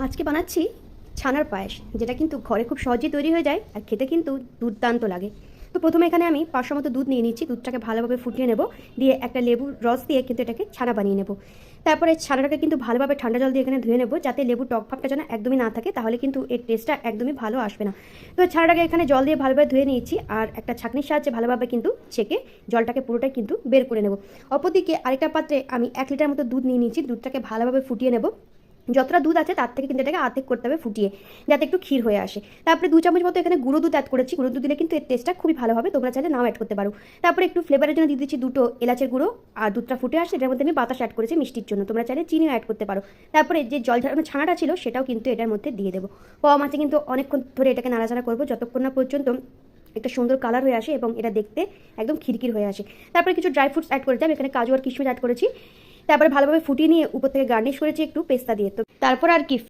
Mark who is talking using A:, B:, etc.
A: আজকে বানাচ্ছি ছানার পায়েস, যেটা কিন্তু ঘরে খুব সহজেই তৈরি হয়ে যায় আর খেতে কিন্তু দুর্দান্ত লাগে। তো প্রথমে এখানে আমি 500 মতো দুধ নিয়ে নিচ্ছি। দুধটাকে ভালোভাবে ফুটিয়ে নেব, দিয়ে একটা লেবুর রস দিয়ে কিন্তু এটাকে ছানা বানিয়ে নেব। তারপরে ছানাটাকে কিন্তু ভালোভাবে ঠান্ডা জল দিয়ে এখানে ধুয়ে নেব, যাতে লেবুর টক ভাবটা যেন একদমই না থাকে, তাহলে কিন্তু এর টেস্টটা একদমই ভালো আসবে না। তো ছানাটাকে এখানে জল দিয়ে ভালোভাবে ধুয়ে নিয়েছি, আর একটা ছাঁকনির সাহায্যে ভালোভাবে কিন্তু ছেঁকে জলটাকে পুরোটাই কিন্তু বের করে নেব। অপরদিকে আরেকটা পাত্রে আমি 1 লিটার মতো দুধ নিয়ে নিয়েছি। দুধটাকে ভালোভাবে ফুটিয়ে নেব। যতটা দুধ আছে তার থেকে কিন্তু এটাকে আর্ধেক করতে হবে ফুটিয়ে, যাতে একটু ক্ষীর হয়ে আসে। তারপরে 2 চামচ মতো এখানে গুঁড়ো দুধ অ্যাড করেছি। গুঁড়ো দুধ দিলে কিন্তু এর টেস্টটা খুবই ভালো হবে, তোমরা চাইলে নাও অ্যাড করতে পারো। তারপরে একটু ফ্লেভারের জন্য দিয়ে দিচ্ছি 2টো এলাচের গুঁড়ো, আর দুধটা ফুটে আসছে এটার মধ্যে আমি বাতাস অ্যাড করেছি মিষ্টির জন্য, তোমরা চাইলে চিনিও অ্যাড করতে পারো। তারপরে যে জল ঝরানো ছানাটা ছিল সেটাও কিন্তু এটার মধ্যে দিয়ে দেবো। কম আঁচে কিন্তু অনেকক্ষণ ধরে এটাকে নাড়াচাড়া করবো, যতক্ষণ না পর্যন্ত একটা সুন্দর কালার হয়ে আসে এবং এটা দেখতে একদম খিরখির হয়ে আসে। তারপরে কিছু ড্রাই ফ্রুটস অ্যাড করেছি, আমি এখানে কাজু আর কিশমিশ অ্যাড করেছি। তারপরে ভালোভাবে ফুটিয়ে নিয়ে উপর থেকে গার্নিশ করেছি একটু পেস্তা দিয়ে। তো তারপর আর কি